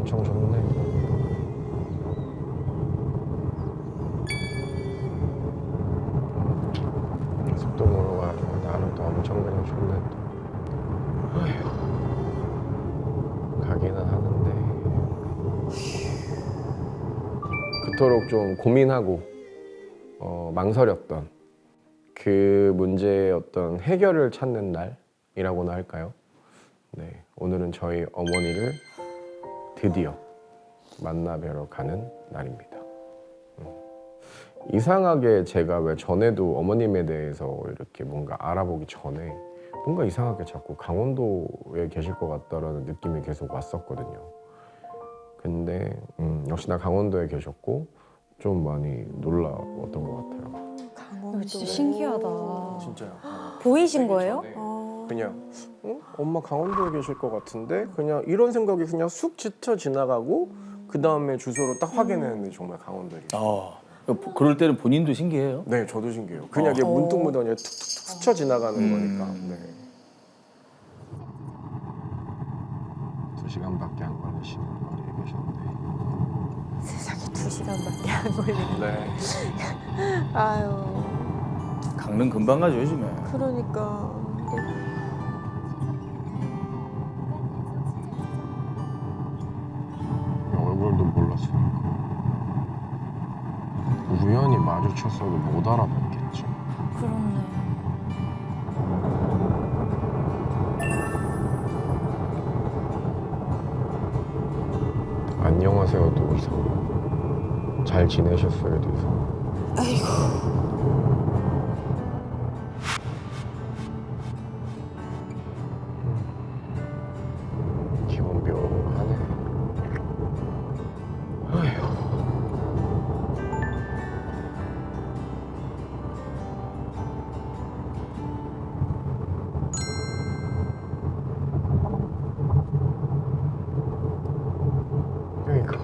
엄청 좋네. 속도 모르가지고 나는 또 엄청 그냥 좋네 또. 아휴, 가기는 하는데 그토록 좀 고민하고 망설였던 그 문제의 어떤 해결을 찾는 날이라고나 할까요? 네, 오늘은 저희 어머니를 드디어 만나 뵈러 가는 날입니다. 이상하게 제가 왜 전에도 어머님에 대해서 이렇게 뭔가 알아보기 전에 뭔가 이상하게 자꾸 강원도에 계실 것 같다라는 느낌이 계속 왔었거든요. 근데 역시나 강원도에 계셨고 좀 많이 놀라웠던 것 같아요. 이거 진짜 신기하다. 진짜요? 보이신 거예요? 그냥 엄마 강원도에 계실 것 같은데 그냥 이런 생각이 그냥 쑥 스쳐 지나가고 그 다음에 주소로 딱 확인했는데 정말 강원도에 계세요. 그럴 때는 본인도 신기해요. 네, 저도 신기해요. 그냥 이게 문득문득 그냥 툭툭툭 스쳐 지나가는 거니까. 네. 2시간밖에 안 걸리시는 거리에 계셨는데. 세상에 2시간밖에 안 걸리네. 네. 아유, 강릉 금방 가죠 요즘에. 그러니까. 얼굴도 몰랐으니까. 우연히 마주쳤어도 못 알아봤겠지. 그렇네. 안녕하세요도 이상. 잘 지내셨어요도 이상. 기분 묘하네. 아휴. 그러니까.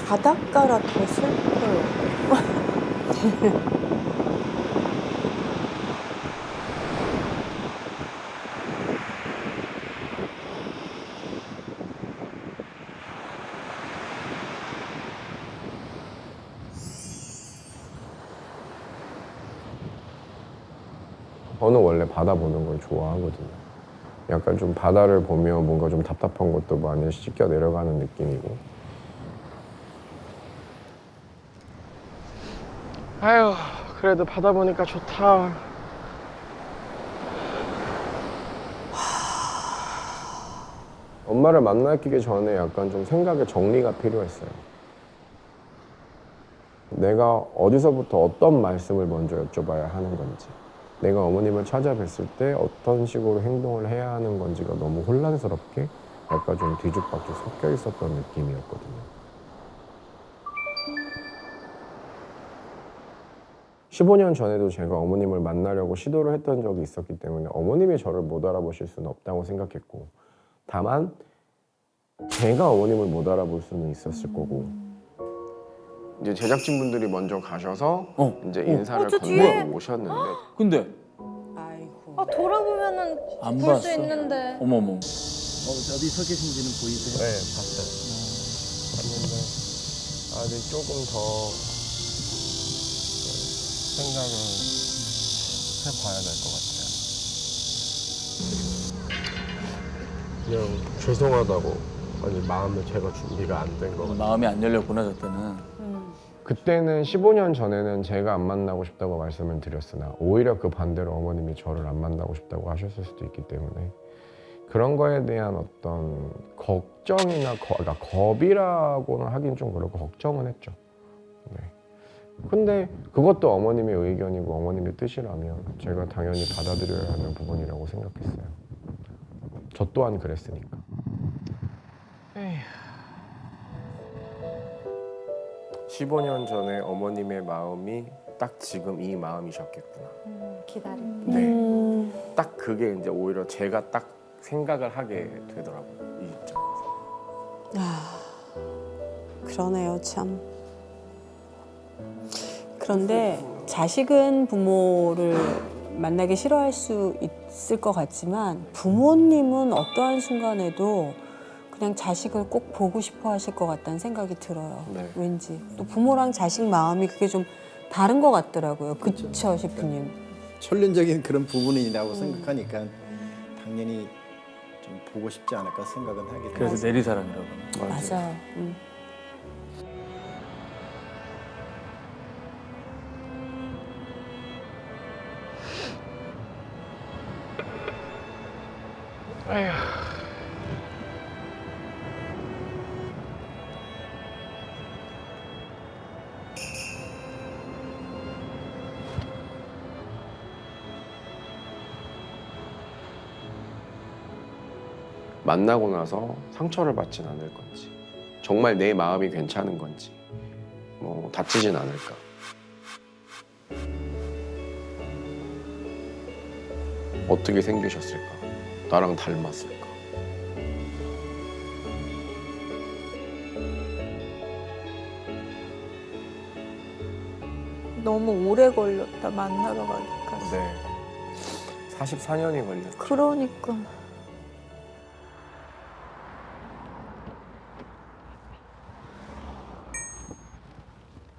바닷가라 더 슬퍼요. 저는 원래 바다 보는 걸 좋아하거든요. 약간 좀 바다를 보면 뭔가 좀 답답한 것도 많이 씻겨 내려가는 느낌이고. 아유, 그래도 바다 보니까 좋다. 엄마를 만나기 전에 약간 좀 생각의 정리가 필요했어요. 내가 어디서부터 어떤 말씀을 먼저 여쭤봐야 하는 건지, 내가 어머님을 찾아뵀을 때 어떤 식으로 행동을 해야 하는 건지가 너무 혼란스럽게 약간 좀 뒤죽박죽 섞여 있었던 느낌이었거든요. 15년 전에도 제가 어머님을 만나려고 시도를 했던 적이 있었기 때문에 어머님이 저를 못 알아보실 수는 없다고 생각했고, 다만 제가 어머님을 못 알아볼 수는 있었을 거고, 이제 제작진분들이 먼저 가셔서 이제 인사를 저 뒤에? 건네고 오셨는데 근데 아, 돌아보면은 안 볼 봤어. 수 있는데. 어머머. 어디 서 계신지는 보이세요? 네, 봤어요. 봤는데 아직 조금 더 생각을 해봐야 될 것 같아요. 그냥 죄송하다고. 아니, 마음에 제가 준비가 안 된 것 같아요. 마음이 안 열렸구나 저 때는. 그때는 15년 전에는 제가 안 만나고 싶다고 말씀을 드렸으나 오히려 그 반대로 어머님이 저를 안 만나고 싶다고 하셨을 수도 있기 때문에 그런 거에 대한 어떤 걱정이나 그러니까 겁이라고는 하긴 좀 그렇고 걱정은 했죠. 네. 근데 그것도 어머님의 의견이고 어머님의 뜻이라면 제가 당연히 받아들여야 하는 부분이라고 생각했어요. 저 또한 그랬으니까. 15년 전에 어머님의 마음이 딱 지금 이 마음이셨겠구나. 기다림. 네. 딱 그게 이제 오히려 제가 딱 생각을 하게 되더라고요. 이 입장에서. 그러네요, 참. 그런데 자식은 부모를 만나기 싫어할 수 있을 것 같지만 부모님은 어떠한 순간에도 그냥 자식을 꼭 보고 싶어 하실 것 같다는 생각이 들어요. 네. 왠지. 또 부모랑 자식 마음이 그게 좀 다른 것 같더라고요. 그쵸, 셰프님? 천륜적인 그런 부분이라고 생각하니까 당연히 좀 보고 싶지 않을까 생각은 하게 돼요. 그래서 내리사랑이라고 하는. 맞아요. 만나고 나서 상처를 받진 않을 건지, 정말 내 마음이 괜찮은 건지, 뭐 다치진 않을까. 어떻게 생기셨을까? 나랑 닮았을까? 너무 오래 걸렸다, 만나러 가기까지. 네. 44년이 걸렸죠. 그러니까.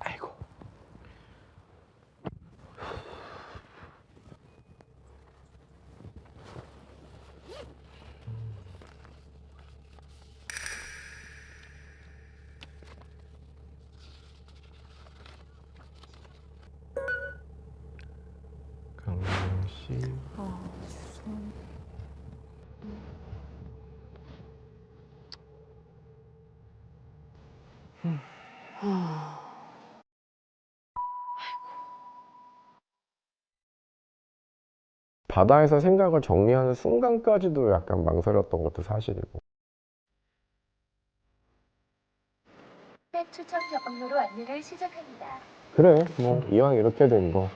아이고. 강경 씨. 바다에서 생각을 정리하는 순간까지도 약간 망설였던 것도 사실이고. 추천 경로로 안내를 시작합니다. 그래, 뭐 이왕 이렇게 된 거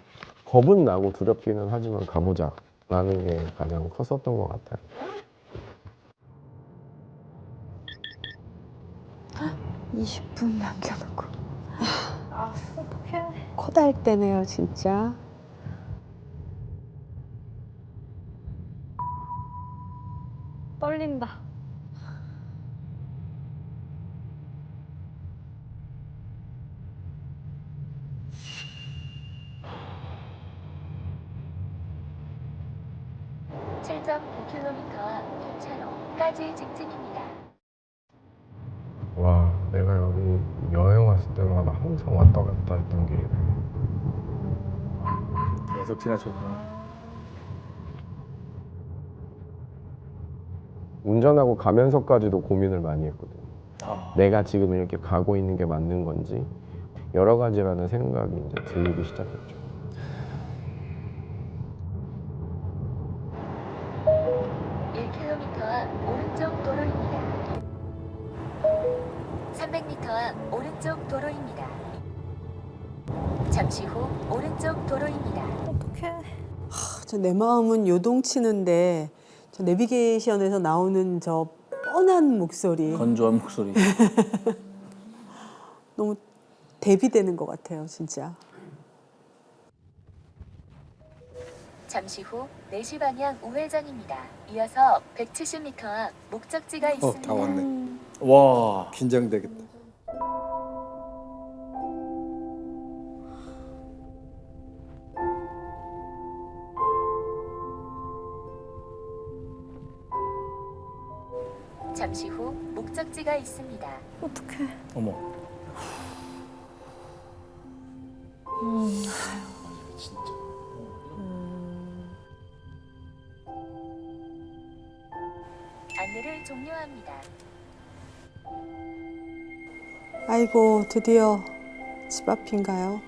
겁은 나고 두렵기는 하지만 가보자 라는 게 가장 컸었던 것 같아요. 20분 남겨놓고. 코달 때네요, 진짜. 떨린다. 칠점 9km 앞 차로까지 직진입니다. 와, 내가 여기 여행 왔을 때마다 항상 왔다 갔다 했던 길이네. 계속 지나쳤구나. 운전하고 가면서까지도 고민을 많이 했거든요. 내가 지금 이렇게 가고 있는 게 맞는 건지 여러 가지라는 생각이 이제 들리기 시작했죠. 앞 오른쪽 도로입니다. 300m 앞 오른쪽 도로입니다. 잠시 후 오른쪽 도로입니다. 어떡해. 내 마음은 요동치는데 저 내비게이션에서 나오는 저 뻔한 목소리 건조한 목소리. 너무 대비되는 것 같아요, 진짜. 잠시 후 4시 방향 우회전입니다. 이어서 170m 앞 목적지가 있습니다. 다 왔네. 와. 긴장되겠다. 잠시 후 목적지가 있습니다. 어떡해. 어머. 안내를 종료합니다. 아이고, 드디어 집 앞인가요?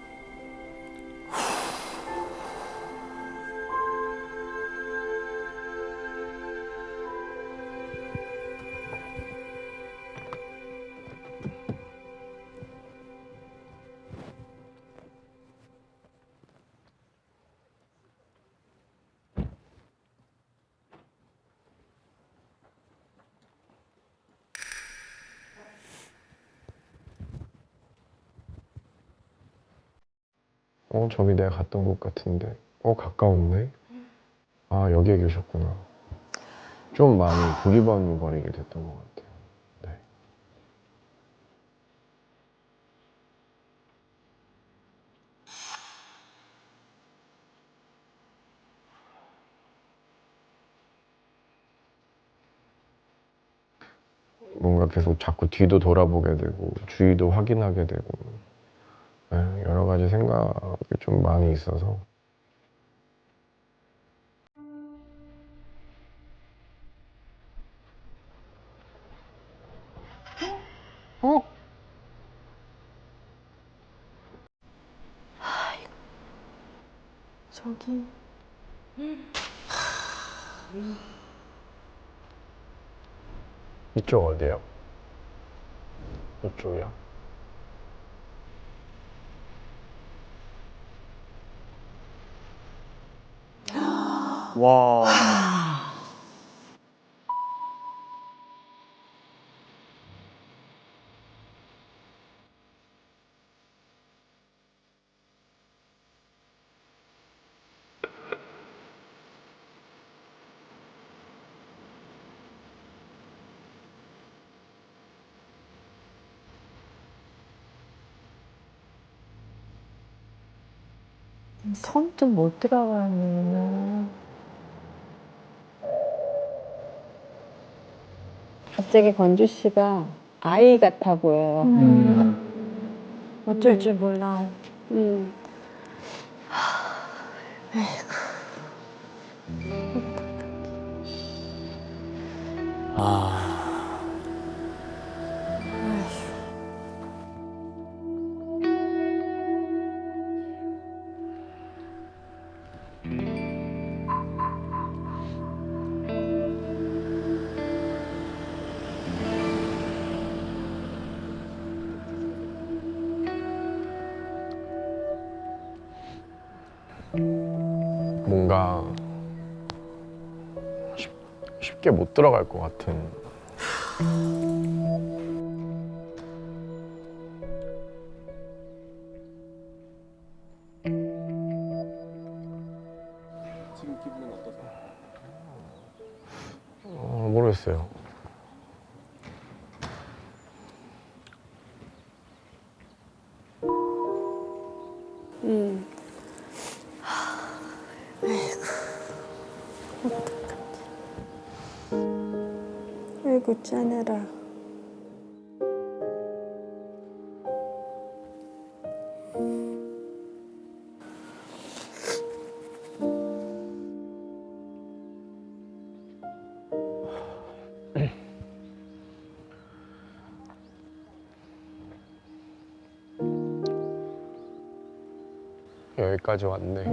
저기 내가 갔던 곳 같은데 가까웠네. 아 여기에 계셨구나. 좀 많이 두리번거리게 됐던 것 같아요. 네. 뭔가 계속 자꾸 뒤도 돌아보게 되고 주위도 확인하게 되고 여러 가지 생각이 좀 많이 있어서 저기 이쪽 어디요? 이쪽이요? 와. 손도 못 들어가는. 갑자기 건주 씨가 아이 같아 보여요. 어쩔 줄 몰라. 아. 뭔가 쉽게 못 들어갈 것 같은 지금 기분은 어떠세요? 모르겠어요. 아이고 짠해라. 여기까지 왔네.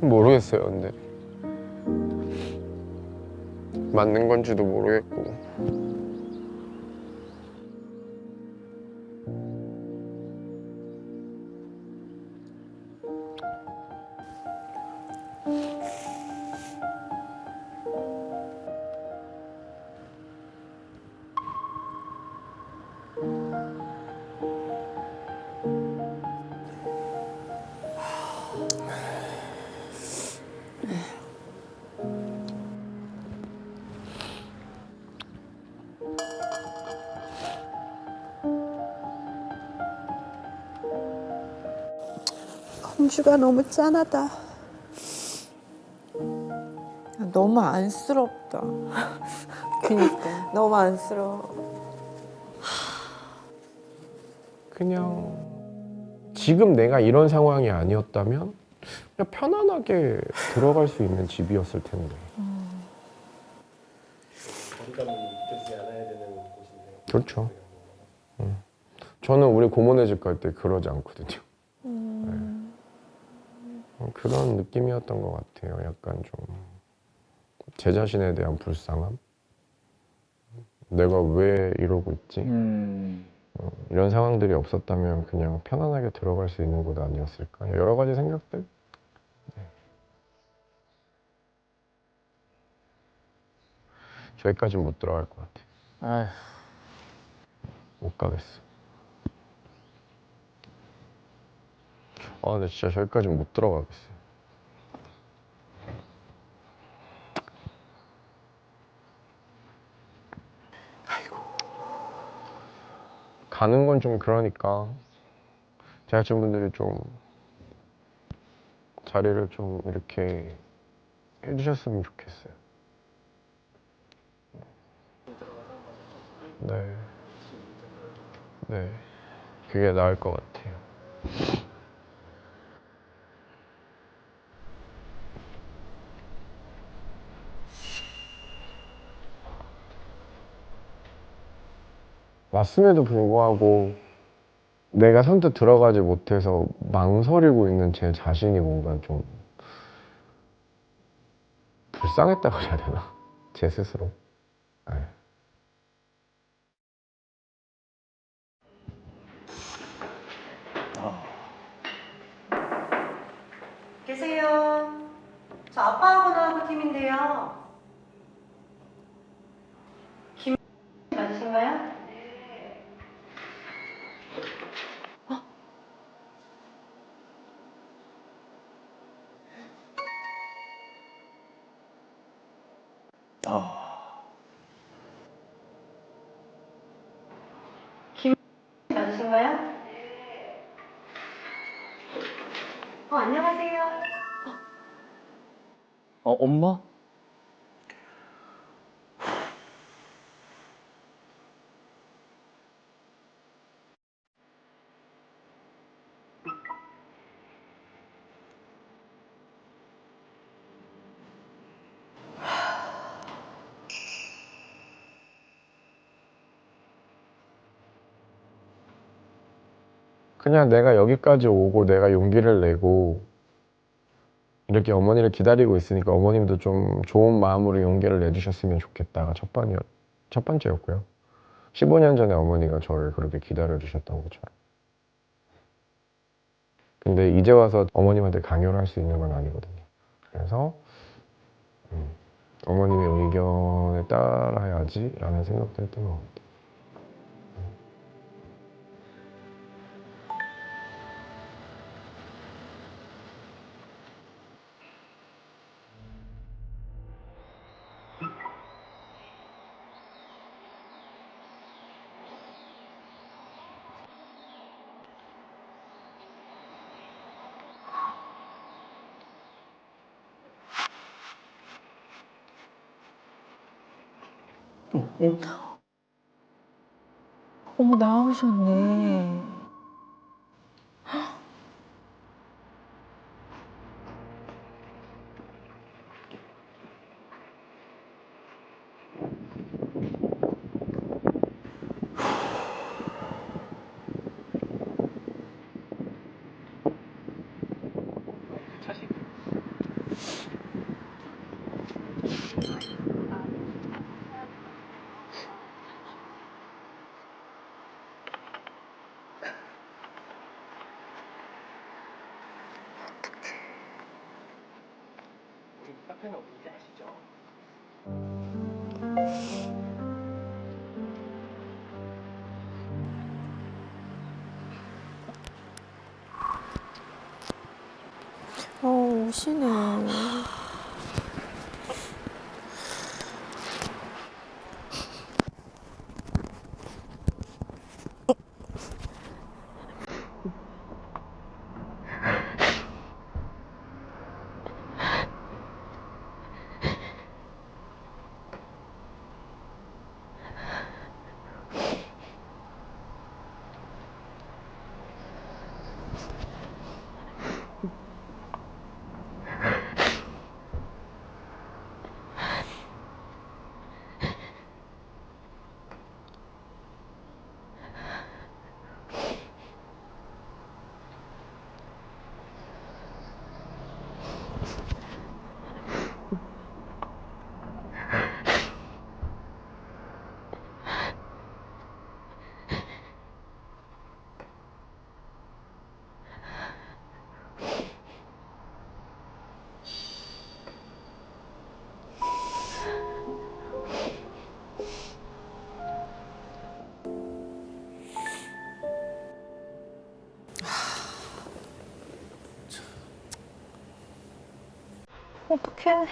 모르겠어요, 근데 맞는 건지도 모르겠고. 건주가 너무 짠하다. 너무 안쓰럽다. 그니까. 너무 안쓰러워. 그냥 지금 내가 이런 상황이 아니었다면 그냥 편안하게 들어갈 수 있는 집이었을 텐데. 거리감이 느껴지지 않아야 되는 곳인데요. 그렇죠. 저는 우리 고모네 집 갈 때 그러지 않거든요. 네. 그런 느낌이었던 것 같아요. 약간 좀 제 자신에 대한 불쌍함. 내가 왜 이러고 있지? 이런 상황들이 없었다면 그냥 편안하게 들어갈 수 있는 곳 아니었을까. 여러 가지 생각들. 저기까지는 못 들어갈 것 같아. 아휴. 못 가겠어. 근데 진짜 저기까지는 못 들어가겠어. 가는 건 좀 그러니까 제작진분들이 좀 자리를 좀 이렇게 해주셨으면 좋겠어요. 네. 네. 그게 나을 것 같아요. 왔음에도 불구하고 내가 선뜻 들어가지 못해서 망설이고 있는 제 자신이 뭔가 좀 불쌍했다고 해야 되나? 제 스스로. 네. 계세요. 저 아빠하고 나하고 팀인데요. 김 맞으신가요? 김 맞으신가요? 안녕하세요. 엄마? 그냥 내가 여기까지 오고 내가 용기를 내고 이렇게 어머니를 기다리고 있으니까 어머님도 좀 좋은 마음으로 용기를 내주셨으면 좋겠다가 첫 번째였고요. 15년 전에 어머니가 저를 그렇게 기다려주셨던 것처럼. 근데 이제 와서 어머님한테 강요를 할 수 있는 건 아니거든요. 그래서 어머님의 의견에 따라야지 라는 생각도 했던 것 같아요. 어머, 나오셨네. 카페는 어딘지 아시죠? 우시네. 어떡해.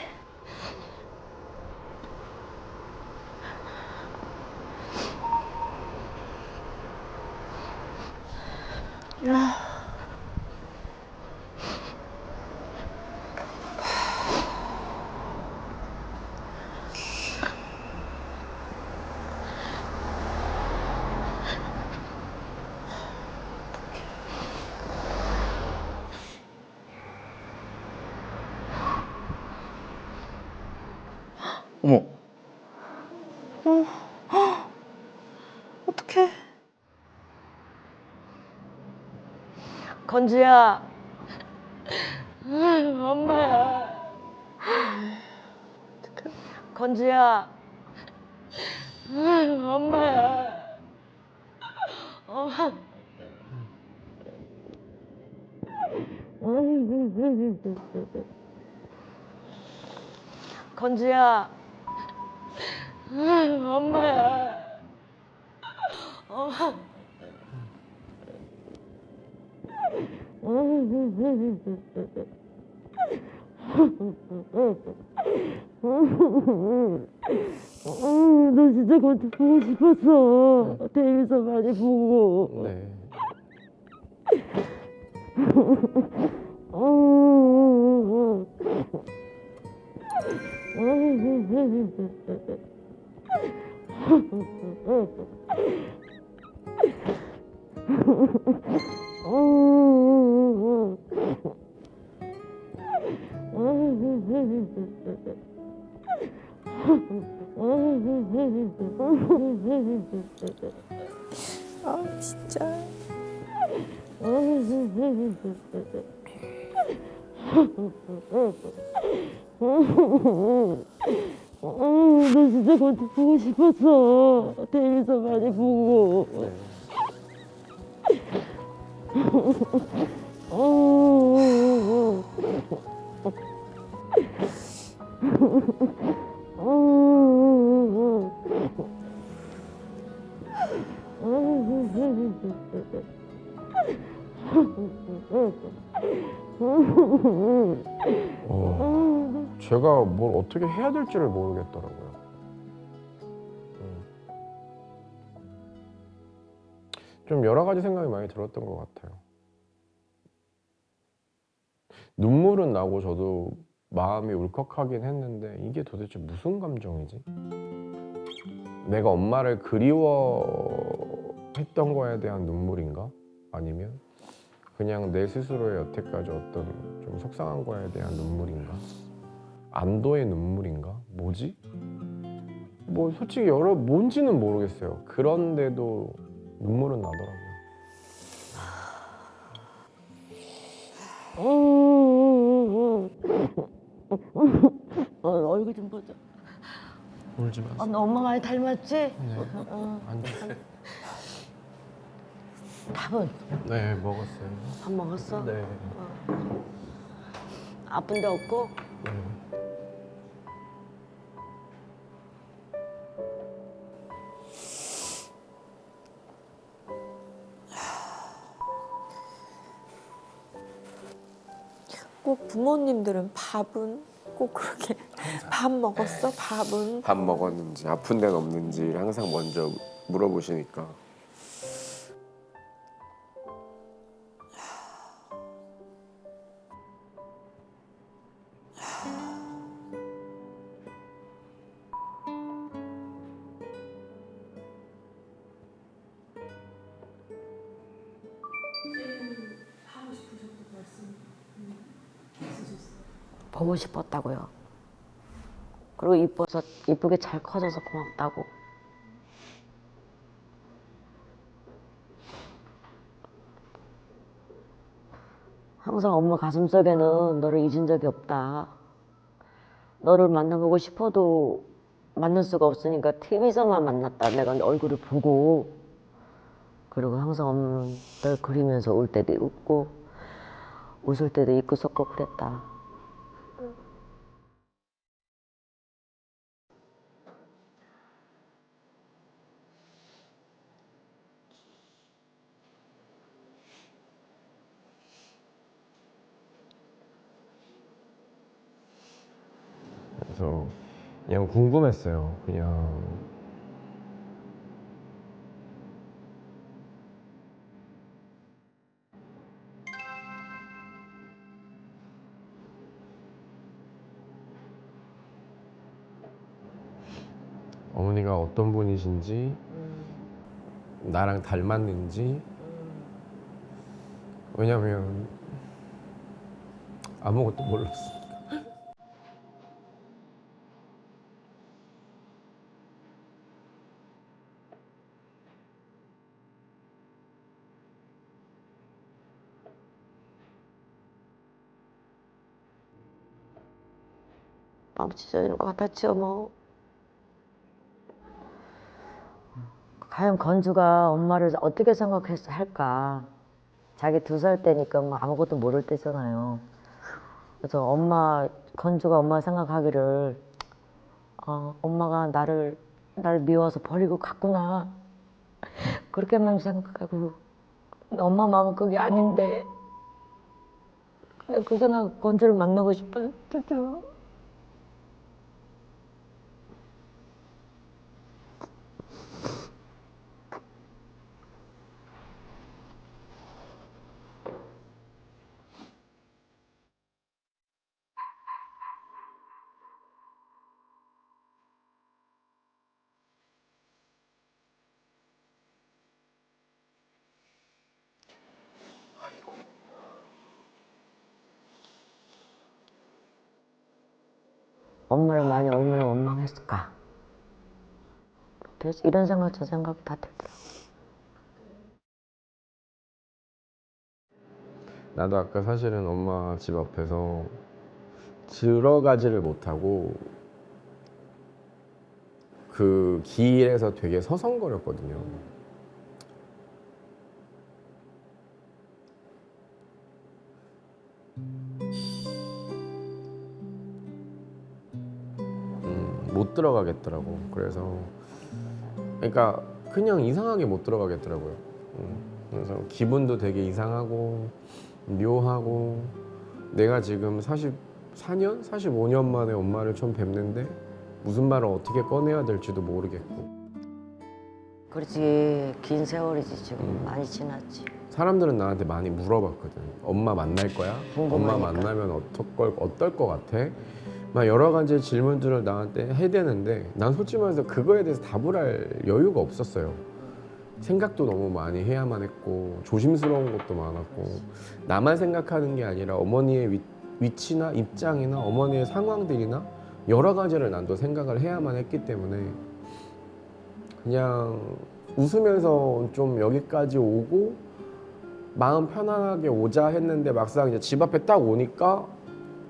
어머, 어떡해. 건주야. 엄마야. 건주야. 엄마야. 엄마. 건주야. 엄마야. 엄마. 너 진짜 건주 보고 싶었어. 텔레비전 많이 보고. 네. 아 진짜. 너 진짜 건주 보고 싶었어. 텔레비전 많이 보고. 네. 제가 뭘 어떻게 해야 될지를 모르겠더라고요. 좀 여러 가지 생각이 많이 들었던 것 같아요. 눈물은 나고 저도 마음이 울컥하긴 했는데 이게 도대체 무슨 감정이지? 내가 엄마를 그리워했던 거에 대한 눈물인가? 아니면 그냥 내 스스로의 여태까지 어떤 좀 속상한 거에 대한 눈물인가? 안도의 눈물인가? 뭐지? 뭐 솔직히 뭔지는 모르겠어요. 그런데도 눈물은 나더라고요. 얼굴 좀 보자. 울지 마세요. 너 엄마 많이 닮았지? 네. 아니, 밥은? 네, 먹었어요. 밥 먹었어? 네. 아픈 데 없고? 네. 꼭 부모님들은 밥은 꼭 그렇게 밥 먹었어? 밥은? 밥 먹었는지 아픈 데는 없는지 항상 먼저 물어보시니까 보고 싶었다고요. 그리고 이쁘게 잘 커져서 고맙다고. 항상 엄마 가슴속에는 너를 잊은 적이 없다. 너를 만나보고 싶어도 만날 수가 없으니까 TV에서만 만났다. 내가 얼굴을 보고. 그리고 항상 엄마 널 그리면서 울 때도 웃고 웃을 때도 있고 섞고 그랬다. 그래서 그냥 궁금했어요. 그냥 어머니가 어떤 분이신지, 나랑 닮았는지. 왜냐면 아무것도 몰랐어. 마음 찢어지는 것 같았죠, 뭐. 과연 건주가 엄마를 어떻게 생각할까? 자기 2살 때니까 뭐 아무것도 모를 때잖아요. 그래서 건주가 엄마 생각하기를, 엄마가 나를 미워서 버리고 갔구나. 그렇게만 생각하고, 엄마 마음은 그게 아닌데. 그 생각, 건주를 만나고 싶어요. 엄마를 많이 얼마나 원망했을까. 그래서 이런 생각 저 생각 다 들더라고. 나도 아까 사실은 엄마 집 앞에서 들어가지를 못하고 그 길에서 되게 서성거렸거든요. 못 들어가겠더라고. 그래서 그러니까 그냥 이상하게 못 들어가겠더라고요. 그래서 기분도 되게 이상하고 묘하고, 내가 지금 44년, 45년 만에 엄마를 처음 뵙는데 무슨 말을 어떻게 꺼내야 될지도 모르겠고. 그렇지, 긴 세월이지 지금. 많이 지났지. 사람들은 나한테 많이 물어봤거든. 엄마 만날 거야? 궁금하니까. 엄마 만나면 어떨 것 같아? 막 여러 가지 질문들을 나한테 해대는데 난 솔직히 말해서 그거에 대해서 답을 할 여유가 없었어요. 생각도 너무 많이 해야만 했고 조심스러운 것도 많았고, 나만 생각하는 게 아니라 어머니의 위치나 입장이나 어머니의 상황들이나 여러 가지를 난 또 생각을 해야만 했기 때문에 그냥 웃으면서 좀 여기까지 오고 마음 편안하게 오자 했는데 막상 이제 집 앞에 딱 오니까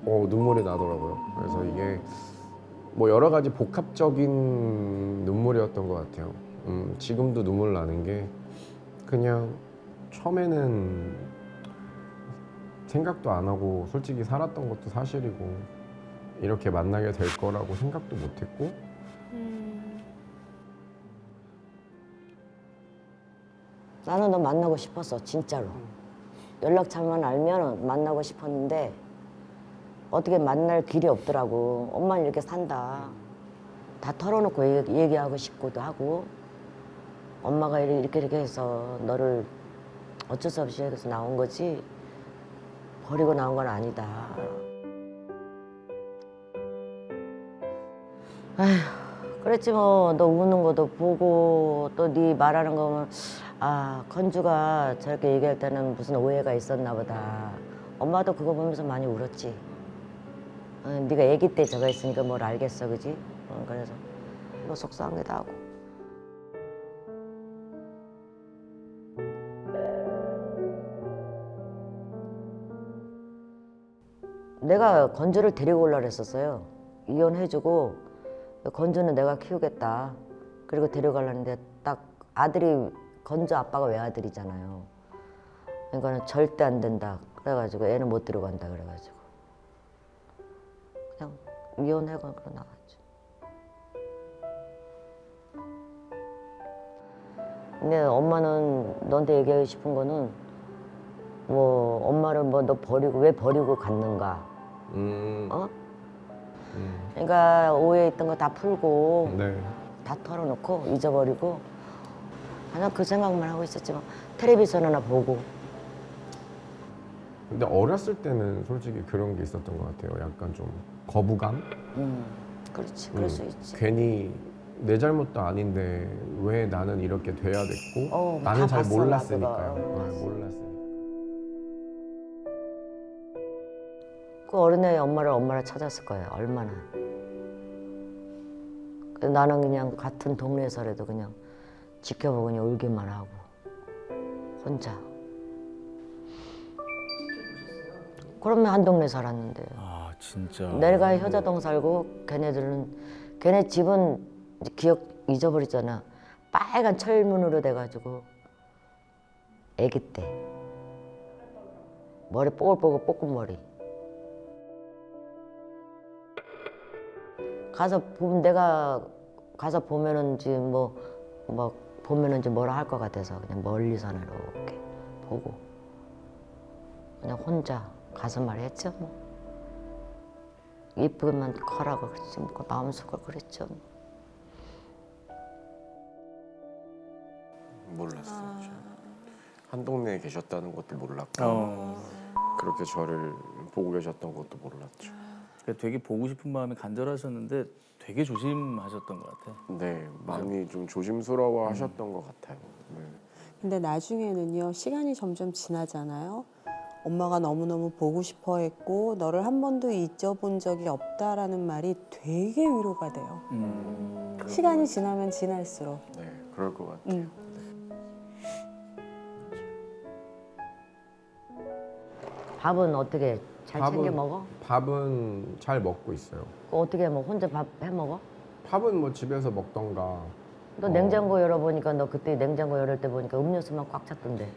눈물이 나더라고요. 그래서 이게 뭐 여러 가지 복합적인 눈물이었던 것 같아요. 지금도 눈물 나는 게 그냥 처음에는 생각도 안 하고 솔직히 살았던 것도 사실이고 이렇게 만나게 될 거라고 생각도 못 했고, 나는 너 만나고 싶었어, 진짜로. 연락처만 알면 만나고 싶었는데 어떻게 만날 길이 없더라고. 엄마는 이렇게 산다. 다 털어놓고 얘기하고 싶고도 하고, 엄마가 이렇게 해서 너를 어쩔 수 없이 해서 나온 거지 버리고 나온 건 아니다. 아휴, 그랬지 뭐. 너 우는 것도 보고 또 네 말하는 거 보면 건주가 저렇게 얘기할 때는 무슨 오해가 있었나 보다. 엄마도 그거 보면서 많이 울었지. 네가 아기 때 저거 했으니까 뭘 알겠어, 그지? 그래서 뭐 속상하기도 하고. 내가 건주를 데리고 올라 그랬었어요. 이혼해주고 건주는 내가 키우겠다. 그리고 데려가려는데 딱 아들이, 건주 아빠가 외아들이잖아요. 그러니까 절대 안 된다. 그래가지고 애는 못 데려간다 그래가지고 그냥 이혼하고 나갔죠. 근데 엄마는 너한테 얘기하고 싶은 거는 뭐 엄마를 뭐 너 버리고 왜 버리고 갔는가? 그러니까 오해했던 거 다 풀고 네. 다 털어놓고 잊어버리고 그냥 그 생각만 하고 있었지만 텔레비전 하나 보고 근데 어렸을 때는 솔직히 그런 게 있었던 것 같아요. 약간 좀 거부감? 그렇지 그럴 수 있지. 괜히 내 잘못도 아닌데 왜 나는 이렇게 돼야 됐고 다 나는 잘 봤어, 몰랐으니까요. 나도. 네, 몰랐으니까. 그 어린애의 엄마를 찾았을 거예요. 얼마나. 그래서 나는 그냥 같은 동네에서라도 그냥 지켜보고 그냥 울기만 하고 혼자. 그러면 한 동네 살았는데. 아 진짜. 내가 효자동 살고 걔네 집은 이제 기억 잊어버렸잖아. 빨간 철문으로 돼가지고 아기 때 머리 뽀글뽀글 볶음머리. 내가 가서 보면은 지금 뭐 보면은 좀 뭐라 할 것 같아서 그냥 멀리서 이렇게 보고 그냥 혼자 가서 말했죠. 뭐. 이쁘게만 커라고 그랬지 뭐 마음속으로 그랬죠. 몰랐어요. 한 동네에 계셨다는 것도 몰랐고 어. 그렇게 저를 보고 계셨던 것도 몰랐죠. 그러니까 되게 보고 싶은 마음이 간절하셨는데 되게 조심하셨던 것 같아. 네, 많이 좀 조심스러워 하셨던 것 같아요. 네. 근데 나중에는요, 시간이 점점 지나잖아요. 엄마가 너무너무 보고 싶어 했고 너를 한 번도 잊어본 적이 없다라는 말이 되게 위로가 돼요. 시간이 지나면 지날수록. 네, 그럴 것 같아요. 밥은 어떻게 잘 챙겨 먹어? 밥은 잘 먹고 있어요. 그거 어떻게 뭐 혼자 밥 해 먹어? 밥은 뭐 집에서 먹던가. 너 냉장고 열어보니까 너 그때 냉장고 열을 때 보니까 음료수만 꽉 찼던데.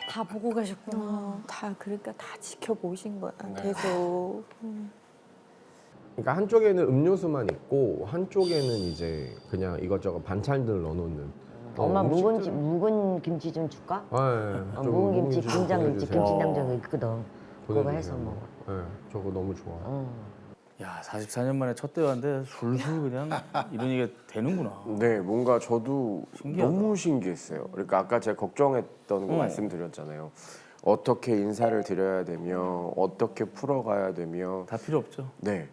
다 보고 계셨구나. 그러니까 다 지켜보신 거야. 네. 계속. 그러니까 한쪽에는 음료수만 있고 한쪽에는 이제 그냥 이것저것 반찬들 넣어놓는. 엄마 음식들- 묵은 김치 좀 줄까? 네, 좀 묵은 김치 좀 김장 있지 보내주세요. 김치냉장고 있거든. 그거 보내주세요. 해서 먹어. 네, 저거 너무 좋아. 야 44년 만에 첫 대화인데 술술 그냥 이런 얘기가 되는구나. 네, 뭔가 저도 신기하다. 너무 신기했어요. 그러니까 아까 제가 걱정했던 거 말씀드렸잖아요. 어떻게 인사를 드려야 되며 어떻게 풀어가야 되며 다 필요 없죠. 네,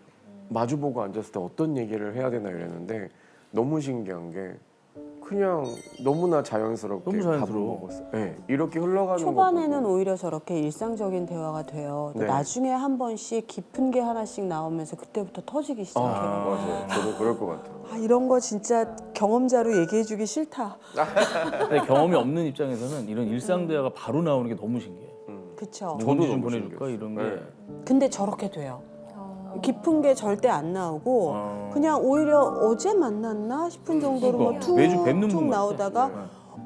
마주보고 앉았을 때 어떤 얘기를 해야 되나 이랬는데 너무 신기한 게 그냥 너무나 자연스럽게 너무 밥을 자연스러워. 먹었어요. 네, 이렇게 흘러가는 초반에는 거 보고. 오히려 저렇게 일상적인 대화가 돼요. 근데 네. 나중에 한 번씩 깊은 게 하나씩 나오면서 그때부터 터지기 시작해요. 맞아요. 저도 그럴 것 같아요. 이런 거 진짜 경험자로 얘기해주기 싫다. 근데 경험이 없는 입장에서는 이런 일상 대화가 바로 나오는 게 너무 신기해. 그쵸? 누군지 좀 너무 보내줄까 신기했어요. 이런 게. 네. 근데 저렇게 돼요. 깊은 게 절대 안 나오고 어. 그냥 오히려 어제 만났나 싶은 정도로 뭐 그러니까. 매주 뵙는 툭툭 분 같아. 나오다가 네.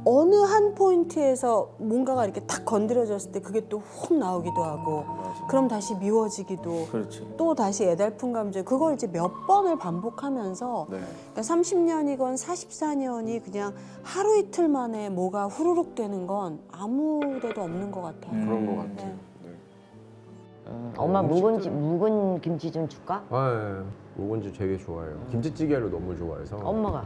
어느 한 포인트에서 뭔가가 이렇게 탁 건드려졌을 때 그게 또 훅 나오기도 하고 그럼 다시 미워지기도 그렇지. 또 다시 애달픈 감정 그걸 이제 몇 번을 반복하면서 네. 그러니까 30년이건 44년이 그냥 하루 이틀 만에 뭐가 후루룩 되는 건 아무 데도 없는 것 같아요. 그런 것 같아요. 네. 엄마 음식들- 묵은 김치 좀 줄까? 네, 묵은지 되게 좋아해요. 김치찌개를 너무 좋아해서. 엄마가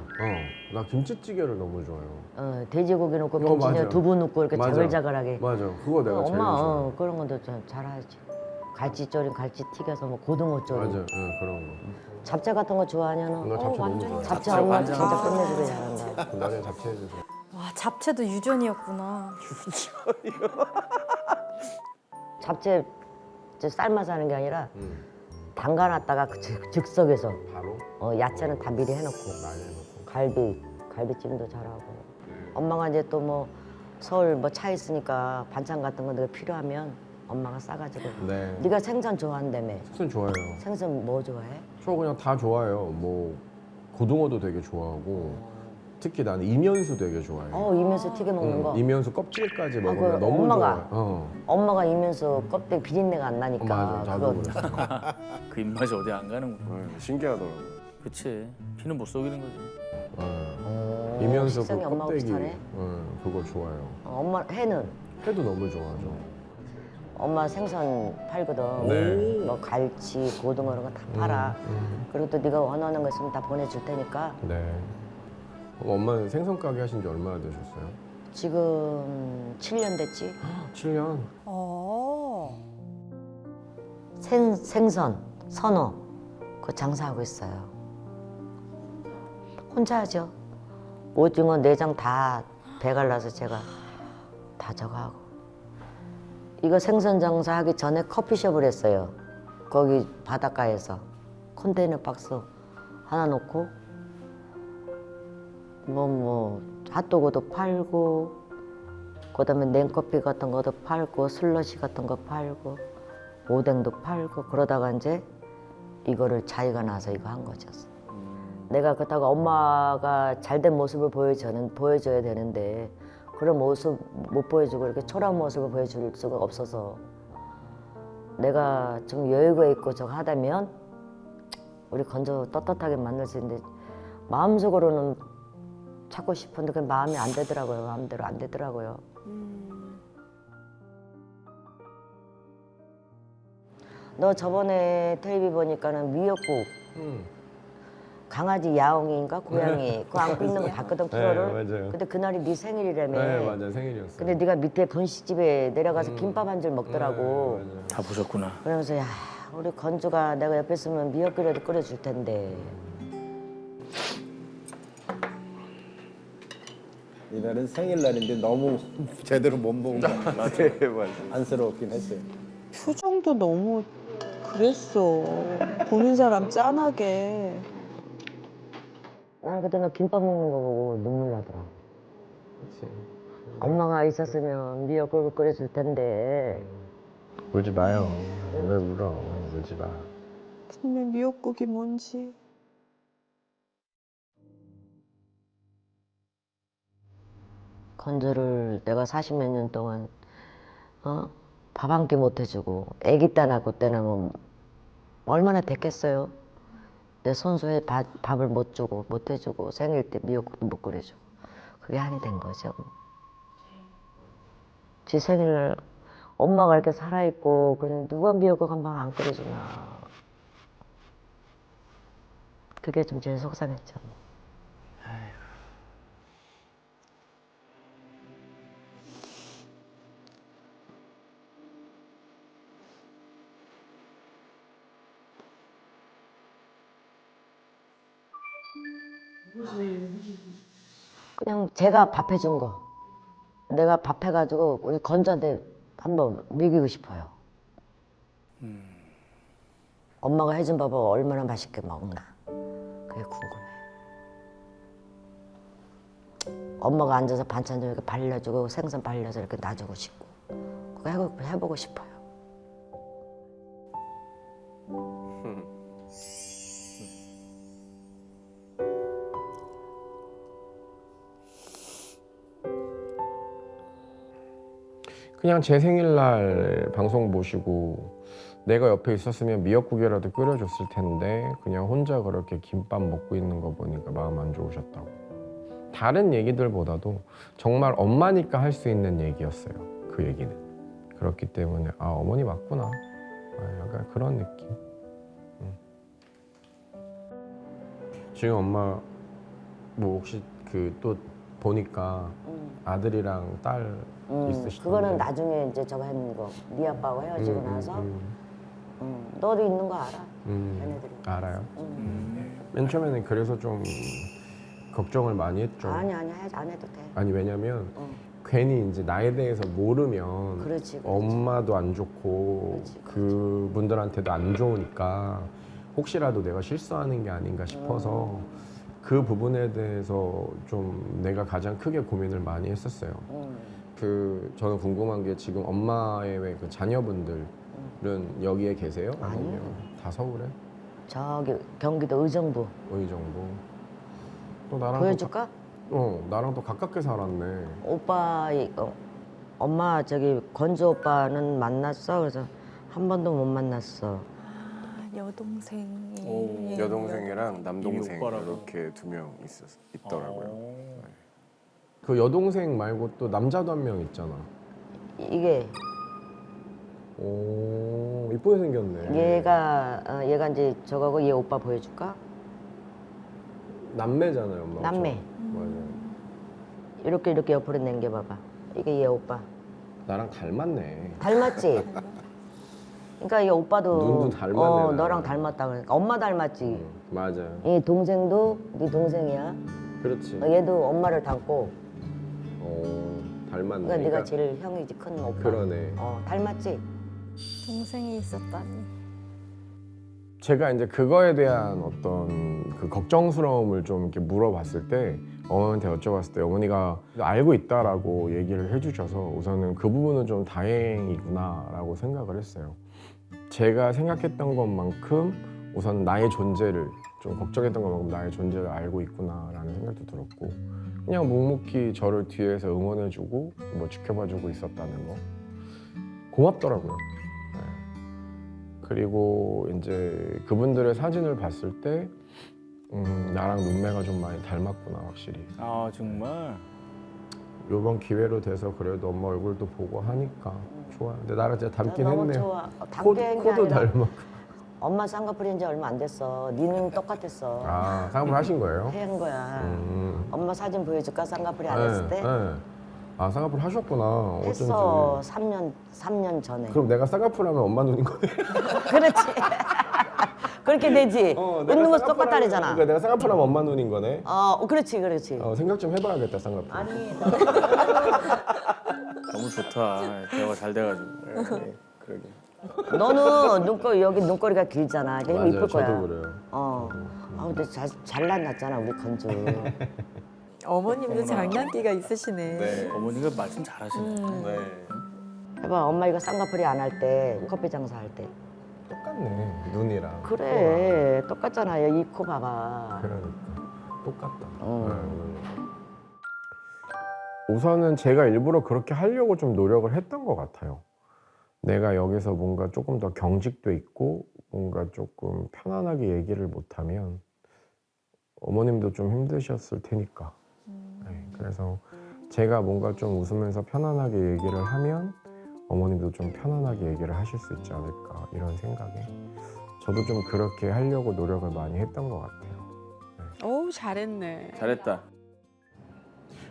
나 김치찌개를 너무 좋아해요. 돼지고기 넣고 어, 김치 맞아. 넣고 두부 넣고 이렇게 맞아. 자글자글하게. 맞아, 그거 내가 제일 엄마 좋아해. 그런 것도 좀 잘하지. 갈치 졸인 갈치 튀겨서 뭐 고등어 졸인. 맞아, 그런 거. 잡채 같은 거 좋아하냐 너? 나 잡채 너무 좋아해. 잡채 엄마 완전 진짜 끝내주게 잘한다. 나중에 잡채 해주세요. 와, 잡채도 유전이었구나. 잡채 이제 삶아서 하는 게 아니라 담가놨다가 그 즉석에서 바로 야채는 다 미리 해놓고 많이 해놓고. 갈비찜도 잘하고. 엄마가 이제 또 뭐 서울 뭐 차 있으니까 반찬 같은 거 내가 필요하면 엄마가 싸가지고. 네. 네가 생선 좋아한다며. 생선 좋아해요. 생선 뭐 좋아해? 저 그냥 다 좋아해요. 뭐 고등어도 되게 좋아하고 특히 나는 이면수 되게 좋아해요. 이면수 튀겨 먹는 거. 이면수 껍질까지 먹으면 그거 너무 엄마가? 좋아요. 엄마가 이면수 껍데기 비린내가 안 나니까. 맞아, 나도 그거 그래. 그 입맛이 어디 안 가는구나. 신기하더라고요. 그치. 피는 못 속이는 거지. 이면수 그 식성이 엄마하고 껍데기, 비슷하네. 그거 좋아해요. 엄마 해는 회도 너무 좋아하죠. 엄마 생선 팔거든. 네. 뭐 갈치, 고등어 이런 거 다 팔아. 그리고 또 네가 원하는 거 있으면 다 보내줄 테니까. 네. 그럼 엄마는 생선 가게 하신 지 얼마나 되셨어요? 지금 7년 됐지? 7년. 어. 생선, 선어 그거 장사하고 있어요. 혼자 하죠. 오징어, 내장 다 배갈라서 제가 다 저거 하고. 이거 생선 장사하기 전에 커피숍을 했어요. 거기 바닷가에서 컨테이너 박스 하나 놓고 뭐 핫도그도 팔고 그다음에 냉커피 같은 것도 팔고 슬러시 같은 거 팔고 오뎅도 팔고 그러다가 이제 이거를 자기가 나서 이거 한 거죠. 내가 그렇다고 엄마가 잘된 모습을 보여줘야 되는데 그런 모습 못 보여주고 이렇게 초라한 모습을 보여줄 수가 없어서 내가 좀 여유가 있고 저거 하다면 우리 건조 떳떳하게 만날 수 있는데 마음속으로는 찾고 싶은데 그 마음이 안 되더라고요. 마음대로 안 되더라고요. 너 저번에 텔레비 보니까는 미역국 강아지 야옹이인가 고양이 그거 안고 있는 거 봤거든 프로를. 네, 맞아요. 근데 그날이 네 생일이라며. 네, 맞아요. 생일이었어요. 근데 네가 밑에 분식집에 내려가서 김밥 한 줄 먹더라고. 네, 맞아요. 다 보셨구나. 그러면서 야 우리 건주가 내가 옆에 있으면 미역국이라도 끓여줄 텐데. 이날은 생일날인데 너무 제대로 못 먹은 거 같아요. 안쓰럽긴 했어요. 표정도 너무 그랬어. 보는 사람 짠하게. 난 그때 너 김밥 먹는 거 보고 눈물 나더라. 그치. 엄마가 있었으면 미역국을 끓여줄 텐데. 울지 마요. 왜 울어? 울지 마. 근데 미역국이 뭔지. 건조를 내가 40몇 년 동안 밥 한 끼 못 해주고 애기 때 낳고 때는 뭐 얼마나 됐겠어요. 내 손수에 밥을 못 주고 못 해주고 생일 때 미역국도 못 끓여주고 그게 한이 된 거죠. 지 생일날 엄마가 이렇게 살아있고 그냥 누가 미역국 한 번 안 끓여주나. 그게 좀 제일 속상했죠. 그냥 제가 밥 해준 거 내가 밥 해가지고 우리 건조한테 한번 먹이고 싶어요. 엄마가 해준 밥을 얼마나 맛있게 먹나 그게 궁금해요. 엄마가 앉아서 반찬 좀 이렇게 발려주고 생선 발려서 이렇게 놔주고 싶고 그거 해보고 싶어요. 그냥 제 생일날 방송 보시고 내가 옆에 있었으면 미역국이라도 끓여줬을 텐데 그냥 혼자 그렇게 김밥 먹고 있는 거 보니까 마음 안 좋으셨다고. 다른 얘기들보다도 정말 엄마니까 할 수 있는 얘기였어요. 그 얘기는. 그렇기 때문에 아 어머니 맞구나. 약간 그런 느낌. 지금 엄마 뭐 혹시 그 또 보니까 아들이랑 딸 있으시던데. 그거는 나중에 이제 저거 했는 거. 네 아빠하고 헤어지고 나서 너도 있는 거 알아. 걔네들이. 알아요. 맨 처음에는 그래서 좀 걱정을 많이 했죠. 아니 안 해도 돼. 아니 왜냐면 괜히 이제 나에 대해서 모르면 그렇지. 엄마도 안 좋고 그렇지. 그분들한테도 안 좋으니까 혹시라도 내가 실수하는 게 아닌가 싶어서 그 부분에 대해서 좀 내가 가장 크게 고민을 많이 했었어요. 그 저는 궁금한 게 지금 엄마의 왜 그 자녀분들은 여기에 계세요? 아니면 다 서울에? 저기 경기도 의정부. 의정부. 또 나랑 보여줄까? 나랑 또 가깝게 살았네. 오빠 엄마 저기 건주 오빠는 만났어. 그래서 한 번도 못 만났어. 여동생이. 여동생이랑 남동생 이 오빠라고. 이렇게 두 명 있더라고요. 그 여동생 말고 또 남자도 한 명 있잖아. 이게 오, 이쁘게 생겼네. 얘가 이제 저거고 얘 오빠 보여줄까? 남매잖아요, 엄마. 남매. 맞아요. 이렇게 옆으로 당겨봐봐. 이게 얘 오빠. 나랑 닮았네. 닮았지? 그러니까 얘 오빠도 눈도 닮았네, 나랑. 너랑 닮았다 그러니까 엄마 닮았지? 맞아요. 얘 동생도 네 동생이야. 그렇지. 얘도 엄마를 닮고. 닮았네. 그러니까 네가 제일 형이지 큰 오빠. 그러네. 닮았지? 동생이 있었다니. 제가 이제 그거에 대한 어떤 그 걱정스러움을 좀 이렇게 물어봤을 때 어머니한테 여쭤봤을 때 어머니가 알고 있다라고 얘기를 해주셔서 우선은 그 부분은 좀 다행이구나라고 생각을 했어요. 제가 생각했던 것만큼 우선 나의 존재를 좀 걱정했던 것만큼 나의 존재를 알고 있구나라는 생각도 들었고 그냥 묵묵히 저를 뒤에서 응원해주고 뭐 지켜봐주고 있었다는 거 고맙더라고요. 네. 그리고 이제 그분들의 사진을 봤을 때 나랑 눈매가 좀 많이 닮았구나 확실히. 아 정말. 이번 기회로 돼서 그래도 엄마 얼굴도 보고 하니까 좋아. 근데 나랑 진짜 닮긴 너무 했네. 좋아. 닮게 한게 코도 아니라 닮았고. 엄마 쌍꺼풀인 지 얼마 안 됐어. 니는 똑같았어. 아 쌍꺼풀 하신 거예요? 한 거야. 음. 엄마 사진 보여줄까? 쌍꺼풀이 안 했을 때? 네. 아 쌍꺼풀 하셨구나. 했어. 어쩐지. 3년 전에. 그럼 내가 쌍꺼풀 하면 엄마 눈인 거네. 그렇지. 그렇게 되지. 내가 웃는 거 쌍꺼풀 똑같다잖아. 하면, 그러니까 내가 쌍꺼풀 하면 엄마 눈인 거네. 그렇지. 생각 좀 해봐야겠다 쌍꺼풀. 아니, 너무 좋다. 대화가 잘 돼가지고. 네, 그러게. 너는 여기 눈꼬리가 길잖아. 그러니까 맞아요. 이쁠 거야. 저도 그래요. 근데 잘났잖아 우리 건주. 어머님도 장난기가 있으시네. 네. 어머니가 말씀 잘하시네. 네. 해봐 엄마 이거 쌍꺼풀이 안 할 때 커피 장사할 때. 똑같네 눈이랑. 그래 똑같잖아. 이 코 봐봐. 그러니까 똑같다. 어. 네. 우선은 제가 일부러 그렇게 하려고 좀 노력을 했던 것 같아요. 내가 여기서 뭔가 조금 더 경직돼 있고 뭔가 조금 편안하게 얘기를 못하면 어머님도 좀 힘드셨을 테니까. 네, 그래서 제가 뭔가 좀 웃으면서 편안하게 얘기를 하면 어머님도 좀 편안하게 얘기를 하실 수 있지 않을까 이런 생각에 저도 좀 그렇게 하려고 노력을 많이 했던 것 같아요. 오 잘했네. 잘했다.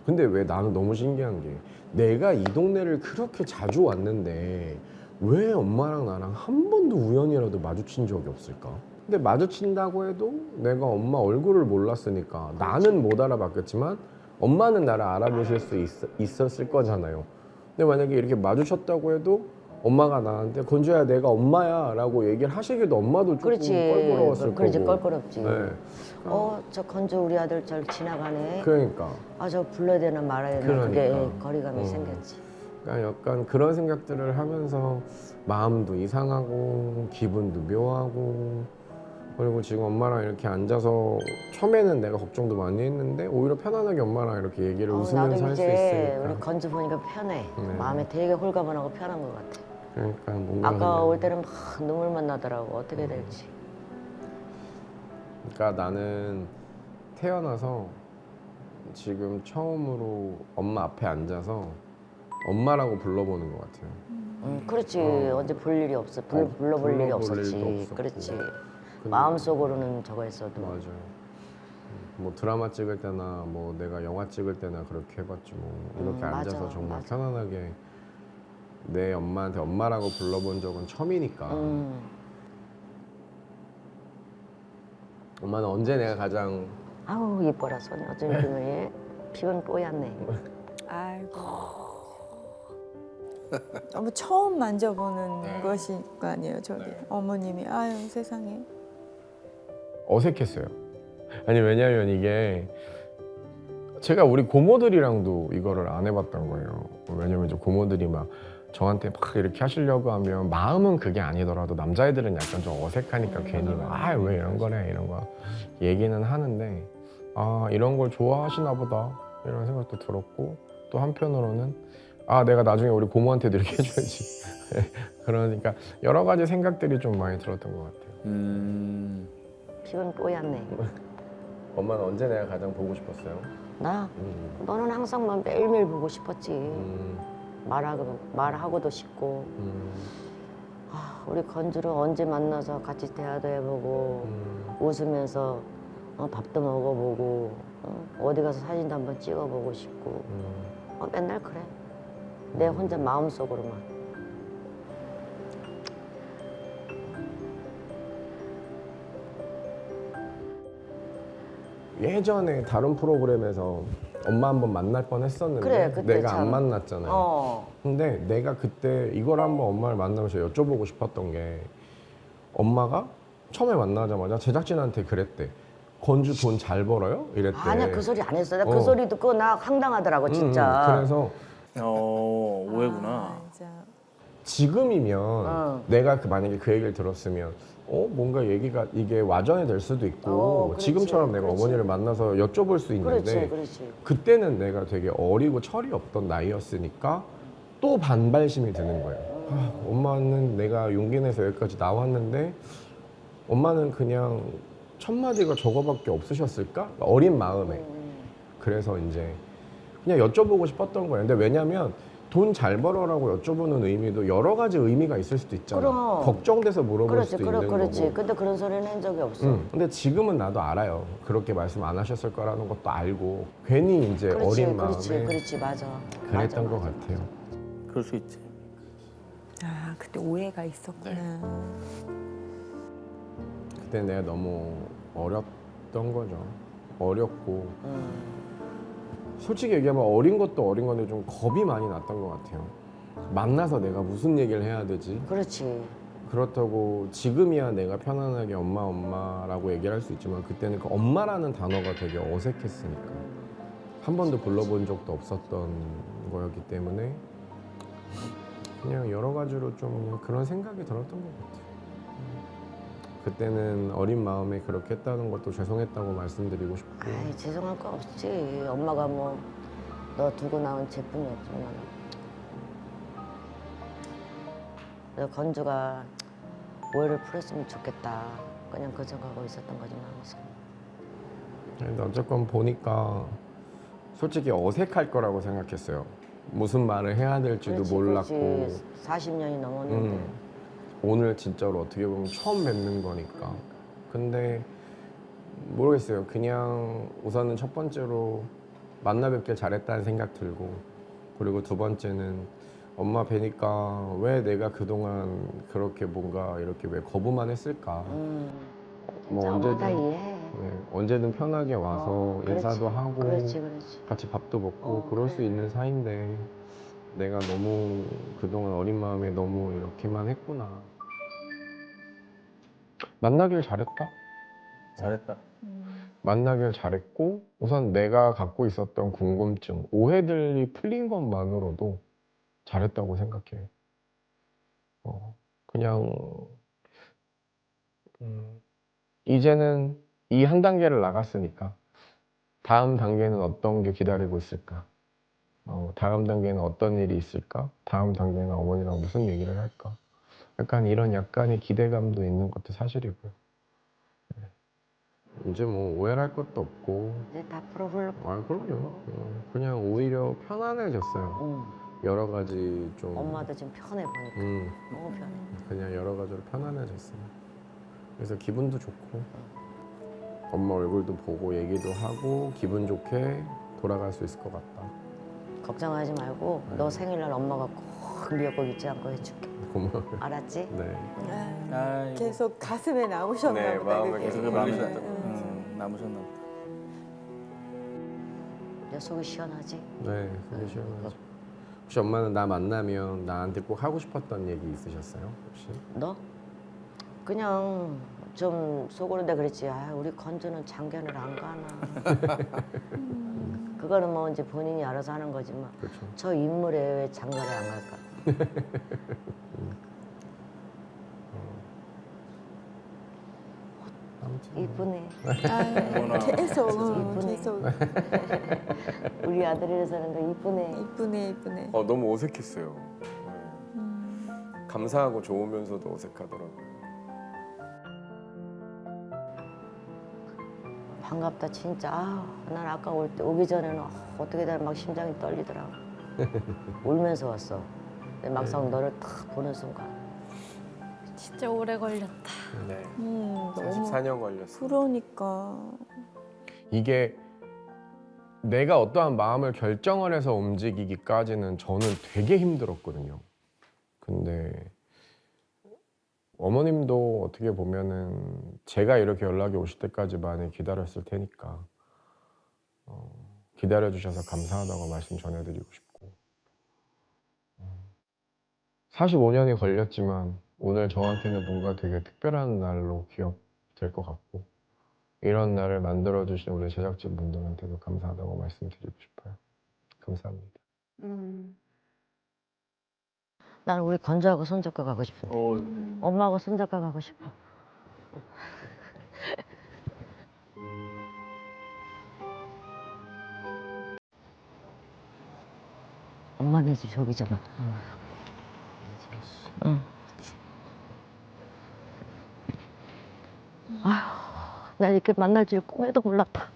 근데 왜 나는 너무 신기한 게 내가 이 동네를 그렇게 자주 왔는데 왜 엄마랑 나랑 한 번도 우연이라도 마주친 적이 없을까? 근데 마주친다고 해도 내가 엄마 얼굴을 몰랐으니까 나는 못 알아봤겠지만 엄마는 나를 알아보실 수 있었을 거잖아요. 근데 만약에 이렇게 마주쳤다고 해도 엄마가 나한테 건주야 내가 엄마야 라고 얘기를 하시기도 엄마도 조금 껄끄러웠을 그렇지 거고. 껄끄럽지. 네. 저 건주 우리 아들 저 지나가네. 그러니까. 저 불러야 되나 말아야 되나 그게 그러니까. 거리감이 생겼지. 그러니까 약간 그런 생각들을 하면서 마음도 이상하고 기분도 묘하고 그리고 지금 엄마랑 이렇게 앉아서 처음에는 내가 걱정도 많이 했는데 오히려 편안하게 엄마랑 이렇게 얘기를 나도 웃으면서 할 수 이제 우리 있으니까 건주 보니까 편해. 네. 마음에 되게 홀가분하고 편한 것 같아. 그러니까 뭔가 아까 근데- 올 때는 막 눈물만 나더라고. 어떻게 될지. 그러니까 나는 태어나서 지금 처음으로 엄마 앞에 앉아서 엄마라고 불러보는 것 같아요. 그렇지. 언제 볼 일이 없어. 불러볼 일이 일도 없었지. 없었고. 그렇지. 근데- 마음속으로는 저거 했어도. 맞아요. 뭐 드라마 찍을 때나 뭐 내가 영화 찍을 때나 그렇게 해봤지 뭐 이렇게 맞아, 앉아서 정말 맞아. 편안하게 내 엄마한테 엄마라고 불러본 적은 처음이니까. 엄마는 언제 내가 가장 아우 이뻐라 손이 어쩜 이렇게 왜 피부는 뽀얗네. 아이고. 너무 처음 만져보는 것일 거 아니에요, 저기 어머님이. 아유 세상에. 어색했어요. 아니 왜냐면 이게 제가 우리 고모들이랑도 이거를 안 해봤던 거예요. 왜냐면 이제 고모들이 막 저한테 막 이렇게 하시려고 하면 마음은 그게 아니더라도 남자애들은 약간 좀 어색하니까 괜히 막 왜 이런 거래 이런 거 얘기는 하는데 이런 걸 좋아하시나 보다 이런 생각도 들었고 또 한편으로는 내가 나중에 우리 고모한테도 이렇게 해줘야지 그러니까 여러 가지 생각들이 좀 많이 들었던 것 같아요. 피부는 뽀얗네. 엄마는 언제 내가 가장 보고 싶었어요? 나? 너는 항상 막 매일매일 보고 싶었지. 말하고도 싶고 아, 우리 건주를 언제 만나서 같이 대화도 해보고 웃으면서 밥도 먹어보고 어디 가서 사진도 한번 찍어보고 싶고 맨날 그래. 내 혼자 마음속으로만. 예전에 다른 프로그램에서 엄마 한번 만날 뻔 했었는데 그래, 그때 내가 참. 안 만났잖아요. 근데 내가 그때 이걸 한번 엄마를 만나면서 여쭤보고 싶었던 게 엄마가 처음에 만나자마자 제작진한테 그랬대. 건주 돈 잘 벌어요? 이랬대. 아니야, 그 소리 안 했어. 나 그 소리 듣고 나 황당하더라고, 진짜. 그래서 오해구나. 아, 진짜. 지금이면 내가 만약에 그 얘기를 들었으면 뭔가 얘기가 이게 와전이 될 수도 있고 그렇지, 지금처럼 내가 그렇지. 어머니를 만나서 여쭤볼 수 있는데 그렇지. 그때는 내가 되게 어리고 철이 없던 나이였으니까 또 반발심이 드는 거예요. 엄마는 내가 용기 내서 여기까지 나왔는데 엄마는 그냥 첫 마디가 저거밖에 없으셨을까? 어린 마음에. 그래서 이제 그냥 여쭤보고 싶었던 거예요. 근데 왜냐면 돈 잘 벌어라고 여쭤보는 의미도 여러 가지 의미가 있을 수도 있잖아. 그럼. 걱정돼서 물어볼 수도 있는 그렇지. 거고. 근데 그런 소리는 한 적이 없어. 근데 지금은 나도 알아요. 그렇게 말씀 안 하셨을 거라는 것도 알고 괜히 이제 어린 마음에 그렇지, 맞아. 그랬던 맞아, 것 맞아. 같아요. 그럴 수 있지. 아, 그때 오해가 있었구나. 그때 내가 너무 어렸던 거죠. 어렸고 솔직히 얘기하면 어린 것도 어린 건데 좀 겁이 많이 났던 것 같아요. 만나서 내가 무슨 얘기를 해야 되지? 그렇지. 그렇다고 지금이야 내가 편안하게 엄마라고 얘기를 할 수 있지만 그때는 그 엄마라는 단어가 되게 어색했으니까 한 번도 불러본 적도 없었던 거였기 때문에 그냥 여러 가지로 좀 그냥 그런 생각이 들었던 것 같아요. 그때는 어린 마음에 그렇게 했다는 것도 죄송했다고 말씀드리고 싶고 아이, 죄송할 거 없지. 엄마가 뭐 너 두고 나온 제품이 없지만. 그래서 건주가 오해를 풀었으면 좋겠다. 그냥 그 생각하고 있었던 거지만. 근데 어쨌건 보니까 솔직히 어색할 거라고 생각했어요. 무슨 말을 해야 될지도 몰랐고 40년이 넘었는데. 오늘 진짜로 어떻게 보면 처음 뵙는 거니까. 근데 모르겠어요. 그냥 우선은 첫 번째로 만나 뵙길 잘했다는 생각 들고 그리고 두 번째는 엄마 뵈니까 왜 내가 그동안 그렇게 뭔가 이렇게 왜 거부만 했을까. 뭐 진짜 엄마 다 이해해. 네, 언제든 편하게 와서 그렇지. 인사도 하고 그렇지. 같이 밥도 먹고 그럴 그래. 수 있는 사이인데 내가 너무 그동안 어린 마음에 너무 이렇게만 했구나. 만나길 잘했다. 잘했다. 만나길 잘했고 우선 내가 갖고 있었던 궁금증, 오해들이 풀린 것만으로도 잘했다고 생각해. 그냥 이제는 이 한 단계를 나갔으니까 다음 단계는 어떤 게 기다리고 있을까? 다음 단계는 어떤 일이 있을까? 다음 단계는 어머니랑 무슨 얘기를 할까? 약간 이런 약간의 기대감도 있는 것도 사실이고요. 네. 이제 뭐 오해할 것도 없고 이제 다 풀어볼. 그럼요. 그냥 오히려 편안해졌어요. 여러 가지 좀 엄마도 지금 편해 보니까. 너무 편해. 그냥 여러 가지로 편안해졌어요. 그래서 기분도 좋고 엄마 얼굴도 보고 얘기도 하고 기분 좋게 돌아갈 수 있을 것 같다. 걱정하지 말고 너 생일날 엄마가 꼭 미역국 잊지 않고 해줄게. 고마워요. 알았지? 네. 아이고. 계속 가슴에 남으셨나 네, 보다. 마음에 그게. 계속 그게 남으셨다. 남으셨나 보다. 내 속이 시원하지? 네, 그게 시원하죠. 혹시 엄마는 나 만나면 나한테 꼭 하고 싶었던 얘기 있으셨어요? 혹시? 너? 그냥 좀 속으로 내가 그랬지. 아, 우리 건주는 장견을 안 가나. 그거는 뭐 이제 본인이 알아서 하는 거지만 그렇죠. 저 인물에 왜 장가를 안 갈까? 아무튼 이쁘네. 어머나. 계속 이쁘네. 계속 우리 아들이라서는 거 이쁘네. 이쁘네. 너무 어색했어요. 감사하고 좋으면서도 어색하더라고요. 반갑다 진짜. 난 아까 오기 전에는 어떻게 다 막 심장이 떨리더라고. 울면서 왔어. 근데 막상 너를 탁 보는 순간 진짜 오래 걸렸다. 네. 너무 44년 걸렸어요. 그러니까 이게 내가 어떠한 마음을 결정을 해서 움직이기까지는 저는 되게 힘들었거든요. 근데 어머님도 어떻게 보면은 제가 이렇게 연락이 오실 때까지 많이 기다렸을 테니까 기다려주셔서 감사하다고 말씀 전해드리고 싶고 45년이 걸렸지만 오늘 저한테는 뭔가 되게 특별한 날로 기억될 것 같고 이런 날을 만들어주신 우리 제작진 분들한테도 감사하다고 말씀드리고 싶어요. 감사합니다. 나는 우리 건조하고 손잡고 가고 싶어. 엄마하고 손잡고 가고 싶어. 엄마네 집 저기잖아. 응. 아휴, 나 이렇게 만날 줄 꿈에도 몰랐다.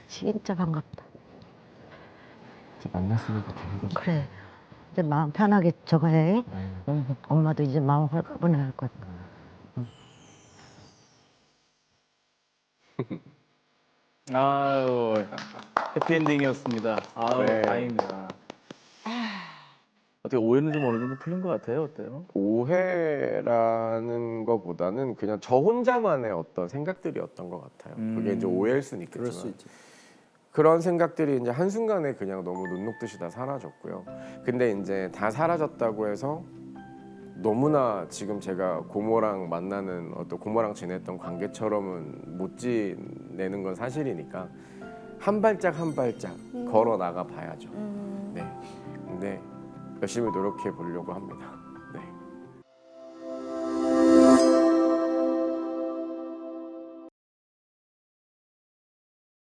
진짜 반갑다. 만났으니까 되는 거죠. 그래. 이제 마음 편하게 저거 해. 응. 엄마도 이제 마음 홀가분해 할 거야. 아유 해피엔딩이었습니다. 아유 네. 다행입니다. 어떻게 오해는 좀 어느 정도 풀린 것 같아요. 어때요? 오해라는 것보다는 그냥 저 혼자만의 어떤 생각들이었던 것 같아요. 그게 이제 오해일 수는 그럴 수 있겠지만 있지. 그런 생각들이 이제 한순간에 그냥 너무 눈 녹듯이 다 사라졌고요. 근데 이제 다 사라졌다고 해서 너무나 지금 제가 고모랑 만나는 어떤 고모랑 지냈던 관계처럼은 못 지내는 건 사실이니까 한 발짝 한 발짝 걸어 나가 봐야죠. 네. 근데 열심히 노력해 보려고 합니다.